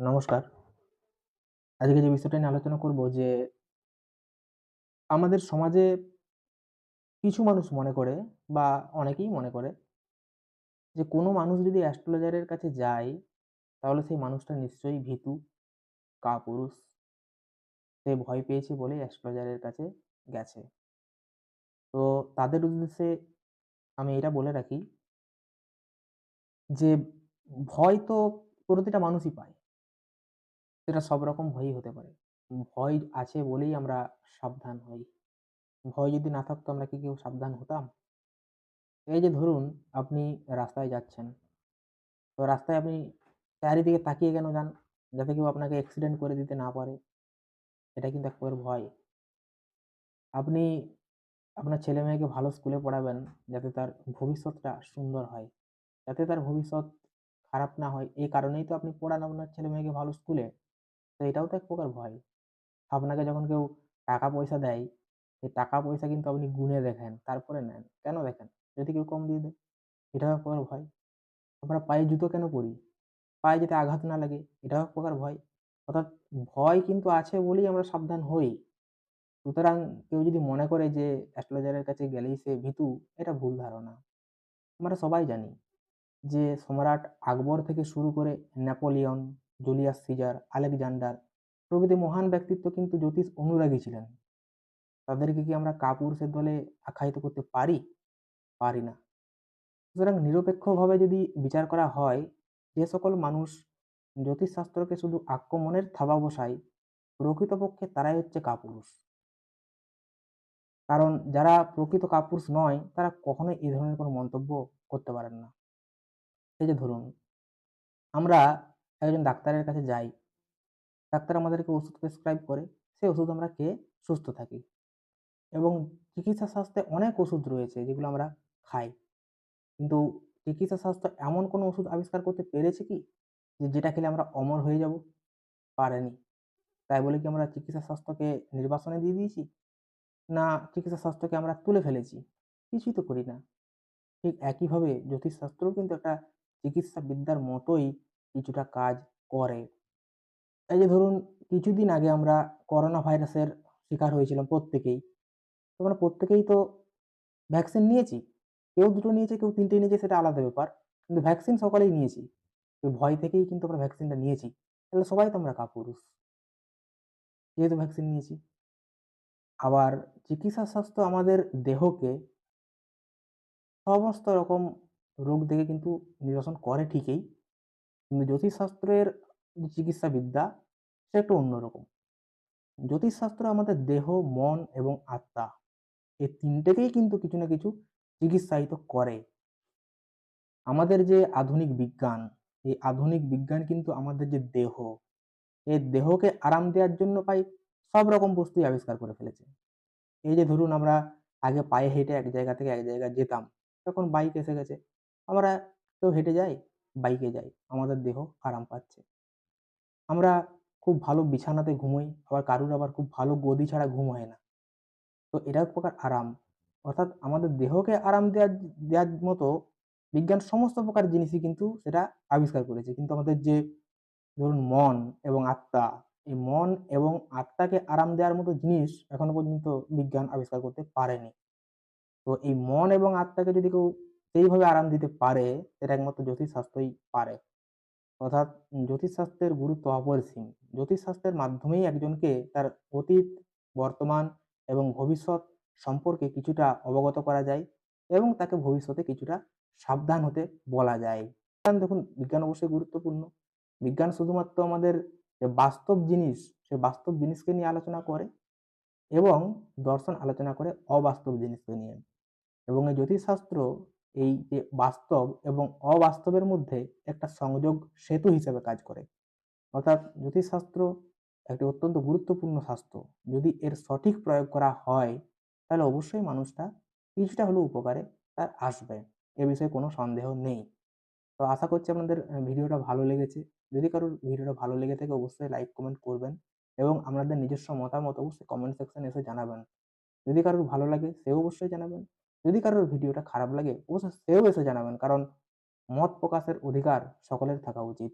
নমস্কার। আজকে যে বিষয়টা নিয়ে আলোচনা করব যে, আমাদের সমাজে কিছু মানুষ মনে করে বা অনেকেই মনে করে যে, কোনো মানুষ যদি অ্যাস্ট্রোলজারের কাছে যায়, তাহলে সেই মানুষটা নিশ্চয়ই ভীতু, কাপুরুষ। সে ভয় পেয়েছে বলেই অ্যাস্ট্রোলজারের কাছে গেছে। তো তাদের উদ্দেশ্যে আমি এটা বলে রাখি যে, ভয় তো প্রতিটা মানুষই পায়। সেটা সব রকম ভয়ই হতে পারে। ভয় আছে বলেই আমরা সাবধান হই। ভয় যদি না থাকতো আমরা কি কেউ সাবধান হতাম? এই যে ধরুন, আপনি রাস্তায় যাচ্ছেন। তো রাস্তায় আপনি চারিদিকে তাকিয়ে কেন যান? যাতে কেউ আপনাকে অ্যাক্সিডেন্ট করে দিতে না পারে। এটা কিন্তু এক প্রকার ভয়। আপনি আপনার ছেলেমেয়েকে ভালো স্কুলে পড়াবেন, যাতে তার ভবিষ্যৎটা সুন্দর হয়। যাতে তার ভবিষ্যৎ খারাপ না হয়, এই কারণেই তো আপনি পড়ান আপনার ছেলেমেয়েকে ভালো স্কুলে। তো এটাও তো এক প্রকার ভয়। আপনাকে যখন কেউ টাকা-পয়সা দেয়, সেই টাকা-পয়সা কিন্তু আপনি গুণে দেখেন, তারপরে নেন। কেন দেখেন? যদি কেউ কম দিয়ে দেয়, এটাও এক প্রকার ভয়। আমরা পায়ে জুতো কেন পরি? পায়ে যাতে আঘাত না লাগে, এটাও এক প্রকার ভয়। অর্থাৎ ভয় কিন্তু আছে বলেই আমরা সাবধান হই। সুতরাং কেউ যদি মনে করে যে অ্যাস্ট্রোলজারের কাছে গেলেই সে ভীতু, এটা ভুল ধারণা। আমরা সবাই জানি যে সম্রাট আকবর থেকে শুরু করে নেপোলিয়ন, জুলিয়াস সিজার, আলেকজান্ডার প্রভৃতি মহান ব্যক্তিত্ব কিন্তু জ্যোতিষ অনুরাগী ছিলেন। তাদেরকে কি আমরা কাপুরুষের দলে আখ্যায়িত করতে পারি? পারি না। সুতরাং নিরপেক্ষভাবে যদি বিচার করা হয়, যে সকল মানুষ জ্যোতিষশাস্ত্রকে শুধু আক্রমণের থাবা বসায়, প্রকৃতপক্ষে তারাই হচ্ছে কাপুরুষ। কারণ যারা প্রকৃত কাপুরুষ নয়, তারা কখনোই এই ধরনের কোনো মন্তব্য করতে পারেন না। এই যে ধরুন, আমরা একজন ডাক্তারের কাছে যাই, ডাক্তার আমাদেরকে ওষুধ প্রেসক্রাইব করে, সেই ওষুধ আমরা খেয়ে সুস্থ থাকি এবং চিকিৎসা শাস্ত্রে অনেক ওষুধ রয়েছে যেগুলো আমরা খাই। কিন্তু চিকিৎসা শাস্ত্র এমন কোনো ওষুধ আবিষ্কার করতে পেরেছে কি? যে যেটা খেলে আমরা অমর হয়ে যাব? পারেনি। তাই বলে কি আমরা চিকিৎসা শাস্ত্রকে নির্বাসনে দিয়ে দিয়েছি? না, চিকিৎসা শাস্ত্রকে আমরা তুলে ফেলেছি? কিছুই তো করি না। ঠিক একইভাবে জ্যোতিষশাস্ত্রও কিন্তু একটা চিকিৎসা বিদ্যার মতোই কিছুটা কাজ করে। এই যে ধরুন, কিছুদিন আগে আমরা করোনা ভাইরাসের শিকার হয়েছিলাম প্রত্যেকেই। তো আমরা প্রত্যেকেই তো ভ্যাকসিন নিয়েছি। কেউ ২ টো নিয়েছে, কেউ ৩ টে নিয়েছে, সেটা আলাদা ব্যাপার। কিন্তু ভ্যাকসিন সকলেই নিয়েছি। তো ভয় থেকেই কিন্তু আমরা ভ্যাকসিনটা নিয়েছি। তাহলে সবাই তো আমরা কাপুরুষ। যেহেতু ভ্যাকসিন নিয়েছি। আবার চিকিৎসা স্বাস্থ্য আমাদের দেহকে সমস্ত রকম রোগ থেকে কিন্তু নিরসন করে ঠিকই। কিন্তু জ্যোতিষশাস্ত্রের যে চিকিৎসাবিদ্যা, সেটা একটু অন্যরকম। জ্যোতিষশাস্ত্র আমাদের দেহ, মন এবং আত্মা, এই ৩ টেকেই কিন্তু কিছু না কিছু চিকিৎসায়িত করে। আমাদের যে আধুনিক বিজ্ঞান, এই আধুনিক বিজ্ঞান কিন্তু আমাদের যে দেহ, এই দেহকে আরাম দেওয়ার জন্য প্রায় সব রকম বস্তুই আবিষ্কার করে ফেলেছে। এই যে ধরুন, আমরা আগে পায়ে হেঁটে এক জায়গা থেকে এক জায়গায় যেতাম। এখন বাইক এসে গেছে। আমরা কেউ হেঁটে যাই, বাইকে যাই। আমাদের দেহ আরাম পাচ্ছে। আমরা খুব ভালো বিছানাতে ঘুমোই, আবার কারুর আবার খুব ভালো গদি ছাড়া ঘুম হয় না। তো এটা এক প্রকার আরাম। অর্থাৎ আমাদের দেহকে আরাম দেয়ার মতো বিজ্ঞান সমস্ত প্রকার জিনিসই কিন্তু সেটা আবিষ্কার করেছে। কিন্তু আমাদের যে ধরুন মন এবং আত্মা, এই মন এবং আত্মাকে আরাম দেওয়ার মতো জিনিস এখনো পর্যন্ত বিজ্ঞান আবিষ্কার করতে পারেনি। তো এই মন এবং আত্মাকে যদি কেউ সেইভাবে আরাম দিতে পারে, সেটা একমাত্র জ্যোতিষশাস্ত্রই পারে। অর্থাৎ জ্যোতিষশাস্ত্রের গুরুত্ব অপরিসীম। জ্যোতিষশাস্ত্রের মাধ্যমেই একজনকে তার অতীত, বর্তমান এবং ভবিষ্যৎ সম্পর্কে কিছুটা অবগত করা যায় এবং তাকে ভবিষ্যতে কিছুটা সাবধান হতে বলা যায়। কারণ দেখুন, বিজ্ঞান অবশ্যই গুরুত্বপূর্ণ। বিজ্ঞান শুধুমাত্র আমাদের যে বাস্তব জিনিস, সে বাস্তব জিনিসকে নিয়ে আলোচনা করে এবং দর্শন আলোচনা করে অবাস্তব জিনিসকে নিয়ে। এবং এই জ্যোতিষশাস্ত্র এই যে বাস্তব এবং অবাস্তবের মধ্যে একটা সংযোগ সেতু হিসেবে কাজ করে। অর্থাৎ জ্যোতিষশাস্ত্র একটি অত্যন্ত গুরুত্বপূর্ণ শাস্ত্র। যদি এর সঠিক প্রয়োগ করা হয়, তাহলে অবশ্যই মানুষটা কিছুটা হলেও উপকারে তার আসবে। এ বিষয়ে কোনো সন্দেহ নেই। তো আশা করছি আপনাদের ভিডিওটা ভালো লেগেছে। যদি কারোর ভিডিওটা ভালো লেগে থাকে, অবশ্যই লাইক, কমেন্ট করবেন এবং আপনাদের নিজস্ব মতামত অবশ্যই কমেন্ট সেকশনে এসে জানাবেন। যদি কারোর ভালো লাগে, সেও অবশ্যই জানাবেন। যদি কারোর ভিডিওটা খারাপ লাগে, অবশ্যই সেও এসে জানাবেন। কারণ মত প্রকাশের অধিকার সকলের থাকা উচিত।